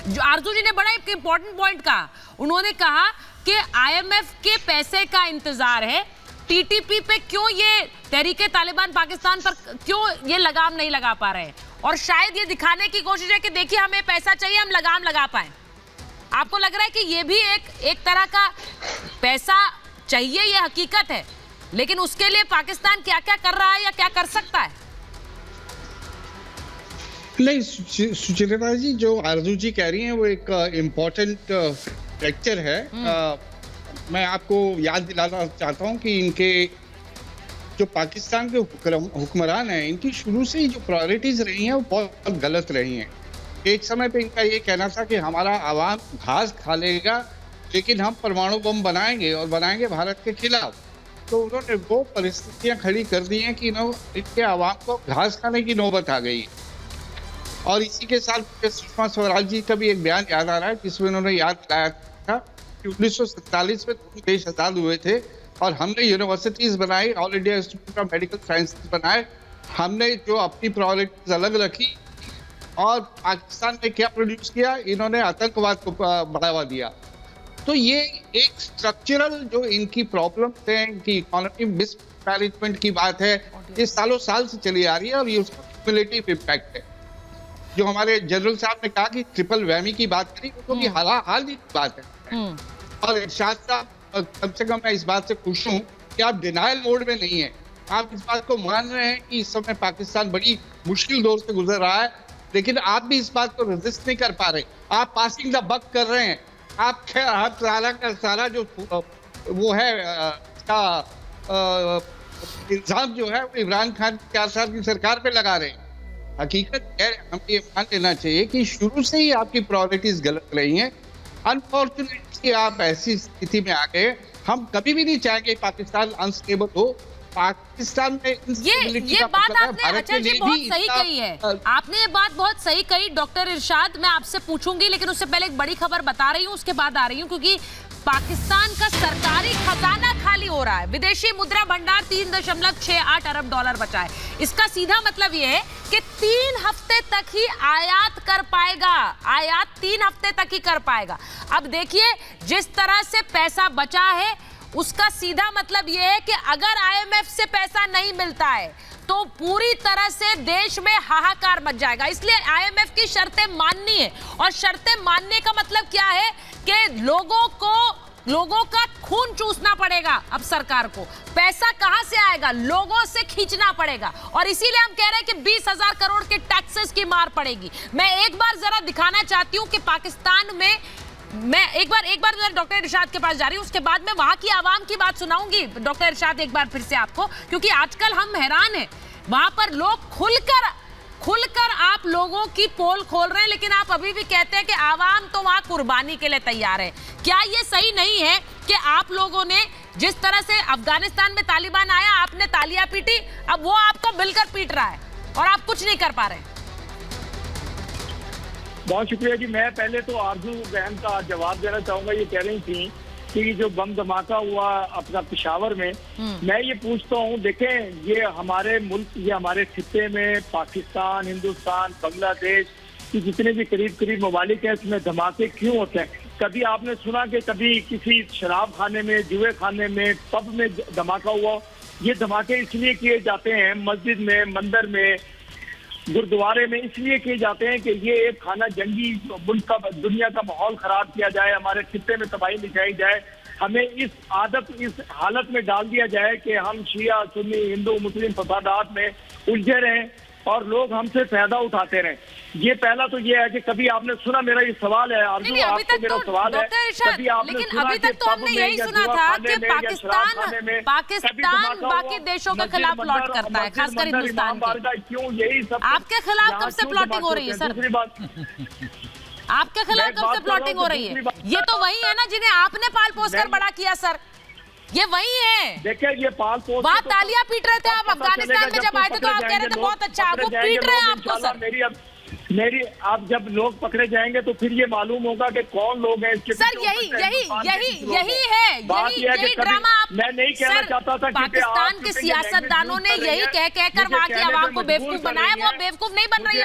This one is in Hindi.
जो आरजू जी ने बड़ा एक इंपॉर्टेंट पॉइंट कहा, उन्होंने कहा कि आईएमएफ के पैसे का इंतजार है, टीटीपी पे क्यों ये तहरीके तालिबान पाकिस्तान पर क्यों ये लगाम नहीं लगा पा रहे हैं, और शायद ये दिखाने की कोशिश है कि देखिए हमें पैसा चाहिए, हम लगाम लगा पाए। आपको लग रहा है कि ये भी एक तरह का पैसा चाहिए, ये हकीकत है, लेकिन उसके लिए पाकिस्तान क्या क्या कर रहा है या क्या कर सकता है? नहीं सुचित्रा जी, जो आरजू जी कह रही हैं वो एक इम्पोर्टेंट लेक्चर है। मैं आपको याद दिलाना चाहता हूं कि इनके जो पाकिस्तान के हुक्मरान हैं, इनकी शुरू से ही जो प्रायोरिटीज रही हैं वो बहुत गलत रही हैं। एक समय पे इनका ये कहना था कि हमारा आवाम घास खा लेगा लेकिन हम परमाणु बम बनाएंगे और बनाएंगे भारत के खिलाफ। तो उन्होंने वो परिस्थितियां खड़ी कर दी हैं कि इनके आवाम को घास खाने की नौबत आ गई। और इसी के साथ सुषमा स्वराज जी का भी एक बयान याद आ रहा है जिसमें उन्होंने याद दिलाया था कि 1947 में देश आजाद हुए थे और हमने यूनिवर्सिटीज बनाई, all India institute of medical sciences बनाए, हमने जो अपनी प्रायोरिटीज अलग रखी। और पाकिस्तान ने क्या प्रोड्यूस किया? इन्होंने आतंकवाद को बढ़ावा दिया। तो ये एक स्ट्रक्चरल जो इनकी प्रॉब्लम्स है, इनकी इकोनॉमी मिसमैनेजमेंट की बात है, ये सालों साल से चली आ रही है और ये उसका क्यूमुलेटिव इम्पैक्ट है। जो हमारे जनरल साहब ने कहा कि ट्रिपल वैमी की बात करी, वो भी हाल ही की बात है। और इरशाद साहब, कम से कम मैं इस बात से खुश हूँ कि आप डिनायल मोड में नहीं है, आप इस बात को मान रहे हैं कि इस समय पाकिस्तान बड़ी मुश्किल दौर से गुजर रहा है, लेकिन आप भी इस बात को रेजिस्ट नहीं कर पा रहे। आप पासिंग द बक कर रहे हैं। आप सारा का सारा जो वो है इल्जाम जो है वो इमरान खान 4 साल की सरकार पे लगा रहे हैं। हकीकत है, हमें ये मान लेना चाहिए कि शुरू से ही आपकी प्रायोरिटीज गलत रही हैं। अनफॉर्चुनेटली आप ऐसी स्थिति में आ गए। हम कभी भी नहीं चाहेंगे पाकिस्तान अनस्टेबल हो। पाकिस्तान में ये बात आपने अच्छा जी बहुत सही कही है। आपने ये बात बहुत सही कही डॉक्टर इरशाद। मैं आपसे पूछूंगी, लेकिन उससे पहले एक बड़ी खबर बता रही हूँ, उसके बाद आ रही हूँ, क्योंकि पाकिस्तान का सरकारी खजाना खाली हो रहा है। विदेशी मुद्रा भंडार 3.68 अरब डॉलर बचा है। इसका सीधा मतलब यह है कि 3 हफ्ते तक ही आयात कर पाएगा, आयात 3 हफ्ते तक ही कर पाएगा। अब देखिए जिस तरह से पैसा बचा है, उसका सीधा मतलब यह है कि अगर आईएमएफ से पैसा नहीं मिलता है तो पूरी तरह से देश में हाहाकार मच जाएगा। इसलिए आईएमएफ की शर्तें माननी है, और शर्तें मानने का मतलब क्या है कि लोगों का खून चूसना पड़ेगा। अब सरकार को पैसा कहां से आएगा? लोगों से खींचना पड़ेगा, और इसीलिए हम कह रहे हैं कि 20,000 करोड़ के टैक्सेस की मार पड़ेगी। मैं एक बार जरा दिखाना चाहती हूं कि पाकिस्तान में, मैं एक बार डॉक्टर इरशाद के पास जा रही हूं, उसके बाद मैं वहां की आवाम की बात सुनाऊंगी। डॉक्टर इरशाद एक बार फिर से आपको, क्योंकि आजकल हम हैरान हैं, वहां पर लोग खुलकर आप लोगों की पोल खोल रहे हैं, लेकिन आप अभी भी कहते हैं कि आवाम तो वहां कुर्बानी के लिए तैयार है। क्या ये सही नहीं है कि आप लोगों ने जिस तरह से अफगानिस्तान में तालिबान आया, आपने तालियां पीटी, अब वो आपको मिलकर पीट रहा है और आप कुछ नहीं कर पा रहे? बहुत शुक्रिया जी। मैं पहले तो आरजू बहन का जवाब देना चाहूंगा। ये कह रही थी कि जो बम धमाका हुआ अपना पेशावर में, मैं ये पूछता हूँ, देखें ये हमारे मुल्क, ये हमारे खित्ते में पाकिस्तान, हिंदुस्तान, बांग्लादेश की जितने भी करीब ममालिक हैं, इसमें धमाके क्यों होते हैं? कभी आपने सुना कि कभी किसी शराब खाने में, जुए खाने में, पब में धमाका हुआ? ये धमाके इसलिए किए जाते हैं मस्जिद में, मंदिर में, गुरुद्वारे में, इसलिए किए जाते हैं कि ये एक खाना जंगी मुल्क का, दुनिया का माहौल खराब किया जाए, हमारे खित्ते में तबाही मचाई जाए, हमें इस आदत, इस हालत में डाल दिया जाए कि हम शिया, सुन्नी, हिंदू, मुस्लिम फसादात में उलझे रहें और लोग हमसे फायदा उठाते रहें। ये पहला तो ये है कि कभी आपने सुना, मेरा ये सवाल है आरजू, आपको मेरा सवाल है, कभी आपने लेकिन सुना अभी तक तो हमने यही सुना था कि पाकिस्तान बाकी देशों के खिलाफ प्लॉट करता है, खासकर हिंदुस्तान के। क्यों यही सब आपके खिलाफ कब से प्लॉटिंग हो रही है सर? दूसरी बात, आपके खिलाफ कब से प्लॉटिंग हो रही है? ये तो वही है ना जिन्हें आपने पाल पोस कर बड़ा किया सर, ये वही है। देखिए ये पाल पोस, बात तालियां पीट रहे थे आप अफगानिस्तान में जब आए थे, तो आप कह रहे थे बहुत अच्छा, वो पीट रहे हैं आपको सर। मेरी आप जब लोग पकड़े जाएंगे तो फिर ये मालूम होगा कि कौन लोग हैं इसके सर। यही ड्रामा आप, मैं नहीं कहना चाहता था कि पाकिस्तान के सियासतदानों ने यही कह कहकर वहां की आवाम को बेवकूफ बनाया। वो बेवकूफ नहीं बन रही है।